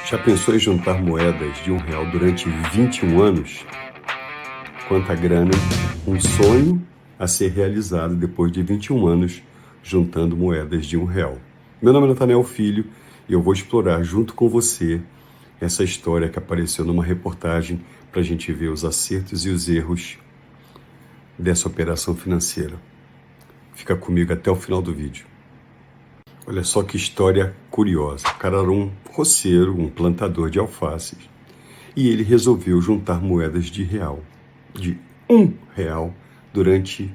Já pensou em juntar moedas de R$ 1 durante 21 anos? Quanta grana, um sonho a ser realizado depois de 21 anos juntando moedas de R$ 1. Meu nome é Nathanael Filho e eu vou explorar junto com você essa história que apareceu numa reportagem para a gente ver os acertos e os erros dessa operação financeira. Fica comigo até o final do vídeo. Olha só que história curiosa. O cara era um roceiro, um plantador de alfaces, e ele resolveu juntar moedas de R$ 1 durante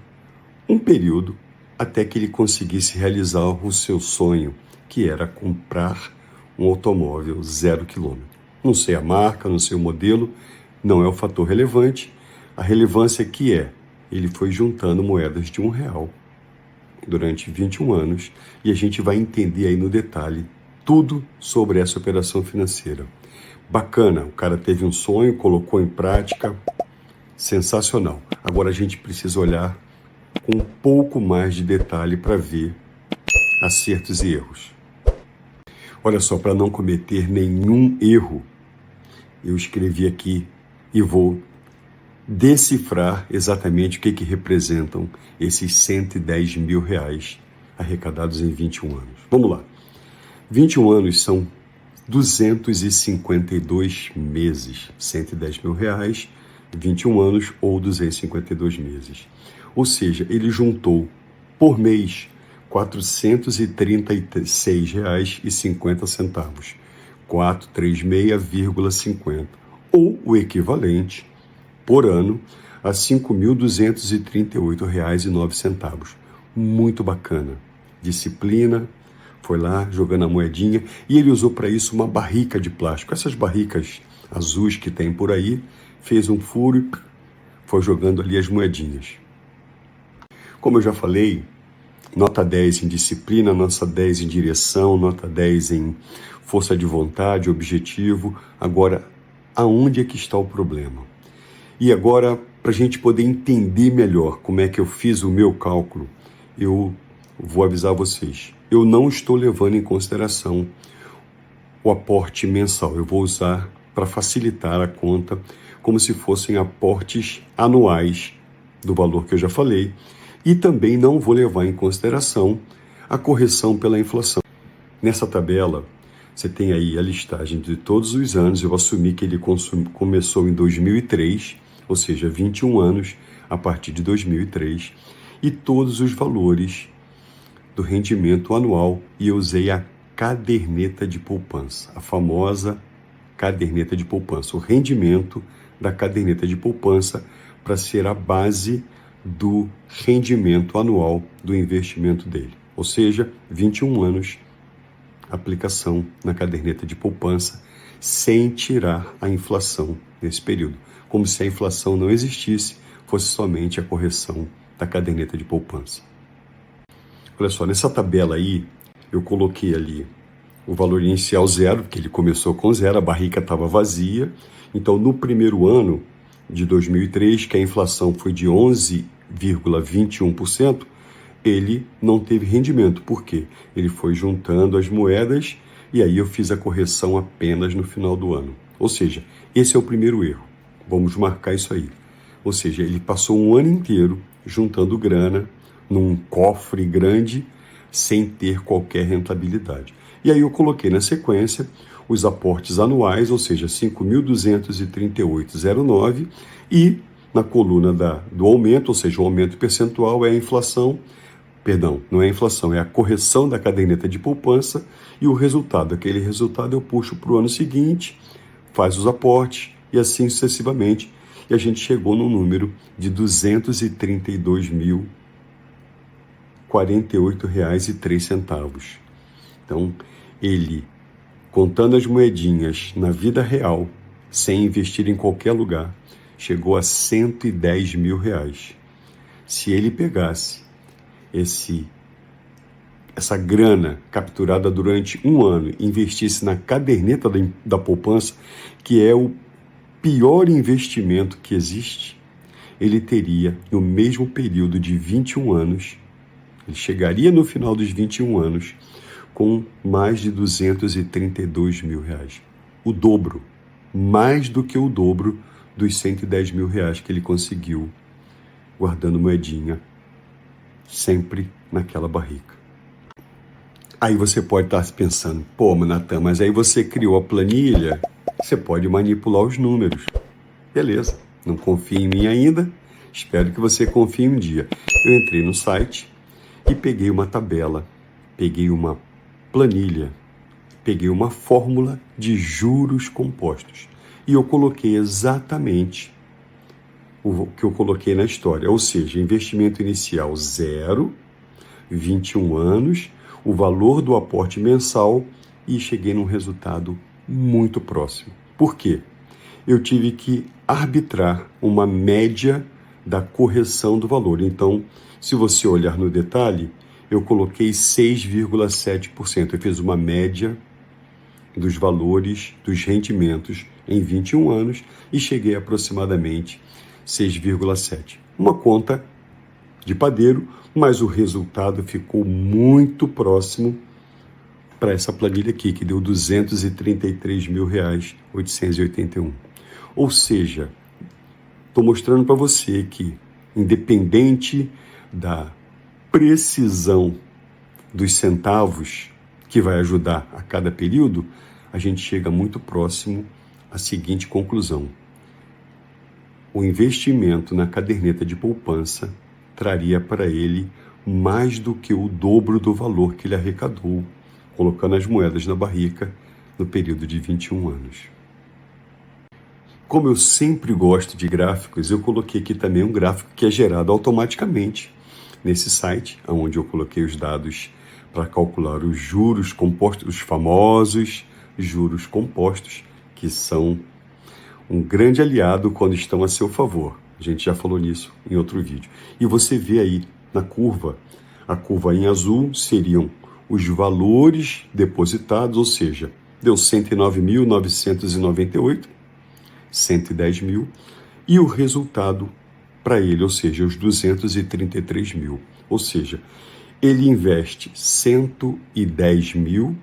um período até que ele conseguisse realizar o seu sonho, que era comprar um automóvel 0 km. Não sei a marca, não sei o modelo, não é o fator relevante. A relevância que ele foi juntando moedas de R$ 1 durante 21 anos e a gente vai entender aí no detalhe tudo sobre essa operação financeira. Bacana, o cara teve um sonho, colocou em prática, sensacional. Agora a gente precisa olhar com um pouco mais de detalhe para ver acertos e erros. Olha só, para não cometer nenhum erro, eu escrevi aqui e vou decifrar exatamente o que representam esses R$ 110 mil arrecadados em 21 anos. Vamos lá. 21 anos são 252 meses. R$ 110 mil, 21 anos ou 252 meses. Ou seja, ele juntou por mês R$ 436,50. 436,50. Ou o equivalente por ano a R$ 5.238,09. Muito bacana. Disciplina, foi lá jogando a moedinha e ele usou para isso uma barrica de plástico. Essas barricas azuis que tem por aí, fez um furo e foi jogando ali as moedinhas. Como eu já falei, nota 10 em disciplina, nota 10 em direção, nota 10 em força de vontade, objetivo. Agora, aonde é que está o problema? E agora, para a gente poder entender melhor como é que eu fiz o meu cálculo, eu vou avisar vocês. Eu não estou levando em consideração o aporte mensal. Eu vou usar para facilitar a conta como se fossem aportes anuais do valor que eu já falei. E também não vou levar em consideração a correção pela inflação. Nessa tabela, você tem aí a listagem de todos os anos. Eu assumi que ele começou em 2003, ou seja, 21 anos a partir de 2003, e todos os valores do rendimento anual, e eu usei a caderneta de poupança, a famosa caderneta de poupança, o rendimento da caderneta de poupança para ser a base do rendimento anual do investimento dele. Ou seja, 21 anos, aplicação na caderneta de poupança, sem tirar a inflação nesse período. Como se a inflação não existisse, fosse somente a correção da caderneta de poupança. Olha só, nessa tabela aí, eu coloquei ali o valor inicial 0, porque ele começou com 0, a barrica estava vazia. Então, no primeiro ano de 2003, que a inflação foi de 11,21%, ele não teve rendimento. Por quê? Ele foi juntando as moedas e aí eu fiz a correção apenas no final do ano. Ou seja, esse é o primeiro erro. Vamos marcar isso aí. Ou seja, ele passou um ano inteiro juntando grana num cofre grande sem ter qualquer rentabilidade. E aí eu coloquei na sequência os aportes anuais, ou seja, 5.238,09, e na coluna do aumento, ou seja, o aumento percentual é a inflação, perdão, não é a inflação, é a correção da caderneta de poupança, e o resultado, aquele resultado eu puxo para o ano seguinte, faz os aportes e assim sucessivamente, e a gente chegou no número de R$ 232.048,03. Então, ele, contando as moedinhas na vida real, sem investir em qualquer lugar, chegou a R$ 110 mil. Se ele pegasse essa grana capturada durante um ano e investisse na caderneta da poupança, que é o pior investimento que existe, ele teria, no mesmo período de 21 anos, Ele chegaria no final dos 21 anos com mais de 232 mil reais. O dobro, mais do que o dobro dos 110 mil reais que ele conseguiu guardando moedinha, sempre naquela barrica. Aí você pode estar pensando, pô, Natan, mas aí você criou a planilha, você pode manipular os números. Beleza, não confia em mim ainda? Espero que você confie um dia. Eu entrei no site e peguei uma tabela, peguei uma planilha, peguei uma fórmula de juros compostos e eu coloquei exatamente o que eu coloquei na história, ou seja, investimento inicial 0, 21 anos, o valor do aporte mensal e cheguei num resultado muito próximo. Por quê? Eu tive que arbitrar uma média da correção do valor. Então, se você olhar no detalhe, eu coloquei 6,7%. Eu fiz uma média dos valores, dos rendimentos em 21 anos e cheguei a aproximadamente 6,7%. Uma conta de padeiro, mas o resultado ficou muito próximo para essa planilha aqui, que deu R$ 233.881. Ou seja, estou mostrando para você que, independente da precisão dos centavos que vai ajudar a cada período, a gente chega muito próximo à seguinte conclusão. O investimento na caderneta de poupança traria para ele mais do que o dobro do valor que ele arrecadou, colocando as moedas na barrica no período de 21 anos. Como eu sempre gosto de gráficos, eu coloquei aqui também um gráfico que é gerado automaticamente nesse site, onde eu coloquei os dados para calcular os juros compostos, os famosos juros compostos, que são um grande aliado quando estão a seu favor. A gente já falou nisso em outro vídeo. E você vê aí na curva, a curva em azul seriam os valores depositados, ou seja, deu 109.998, 110 mil, e o resultado para ele, ou seja, os 233 mil. Ou seja, ele investe 110 mil,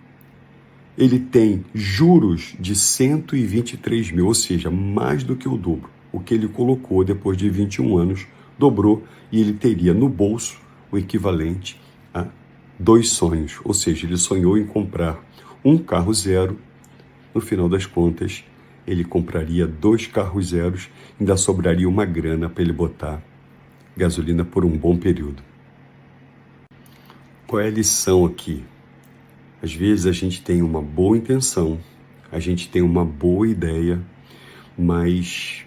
ele tem juros de 123 mil, ou seja, mais do que o dobro. O que ele colocou depois de 21 anos dobrou e ele teria no bolso o equivalente a 2 sonhos. Ou seja, ele sonhou em comprar um carro zero, no final das contas, ele compraria 2 carros zeros, ainda sobraria uma grana para ele botar gasolina por um bom período. Qual é a lição aqui? Às vezes a gente tem uma boa intenção, a gente tem uma boa ideia, mas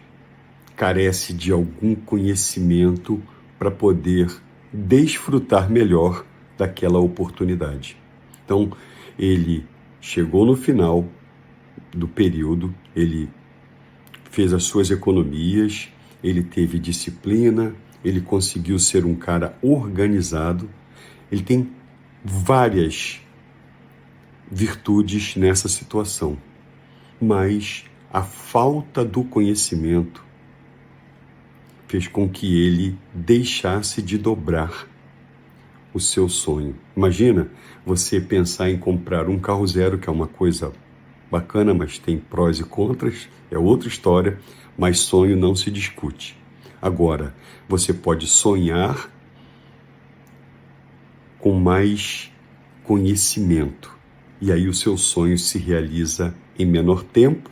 carece de algum conhecimento para poder desfrutar melhor daquela oportunidade. Então, ele chegou no final do período, ele fez as suas economias, ele teve disciplina, ele conseguiu ser um cara organizado, ele tem várias virtudes nessa situação, mas a falta do conhecimento fez com que ele deixasse de dobrar o seu sonho. Imagina você pensar em comprar um carro zero, que é uma coisa bacana, mas tem prós e contras, é outra história, mas sonho não se discute. Agora, você pode sonhar com mais conhecimento, e aí o seu sonho se realiza em menor tempo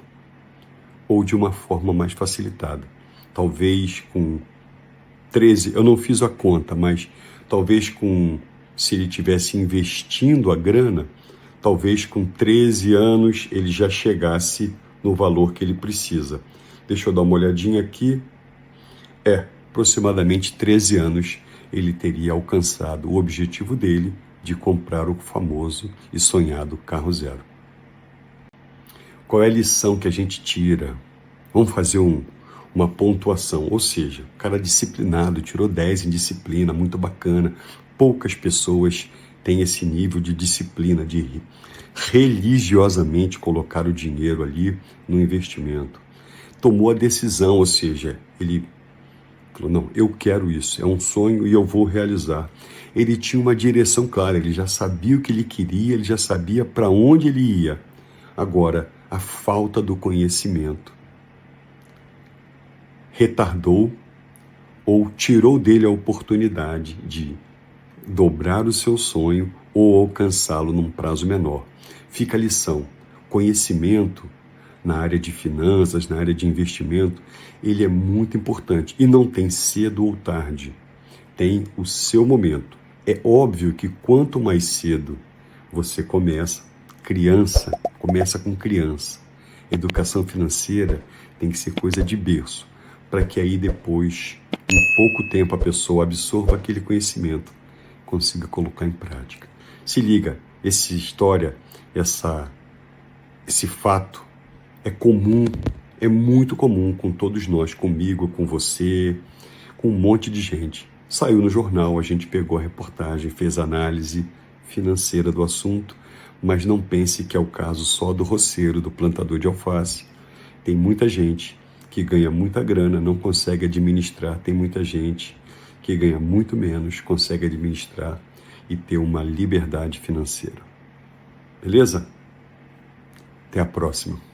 ou de uma forma mais facilitada. Talvez com 13, eu não fiz a conta, mas talvez se ele tivesse investindo a grana, talvez com 13 anos ele já chegasse no valor que ele precisa. Deixa eu dar uma olhadinha aqui. Aproximadamente 13 anos ele teria alcançado o objetivo dele de comprar o famoso e sonhado carro zero. Qual é a lição que a gente tira? Vamos fazer uma pontuação, ou seja, o cara disciplinado, tirou 10 em disciplina, muito bacana. Poucas pessoas têm esse nível de disciplina, de religiosamente colocar o dinheiro ali no investimento. Tomou a decisão, ou seja, ele Falou, não, eu quero isso, é um sonho e eu vou realizar. Ele tinha uma direção clara, ele já sabia o que ele queria, ele já sabia para onde ele ia. Agora, a falta do conhecimento retardou ou tirou dele a oportunidade de dobrar o seu sonho ou alcançá-lo num prazo menor. Fica a lição: conhecimento na área de finanças, na área de investimento, ele é muito importante e não tem cedo ou tarde, tem o seu momento. É óbvio que quanto mais cedo você começa com criança. Educação financeira tem que ser coisa de berço, para que aí depois, em pouco tempo, a pessoa absorva aquele conhecimento, consiga colocar em prática. Se liga, essa história, esse fato é comum, é muito comum com todos nós, comigo, com você, com um monte de gente. Saiu no jornal, a gente pegou a reportagem, fez análise financeira do assunto, mas não pense que é o caso só do roceiro, do plantador de alface. Tem muita gente que ganha muita grana, não consegue administrar, tem muita gente que ganha muito menos, consegue administrar e ter uma liberdade financeira. Beleza? Até a próxima.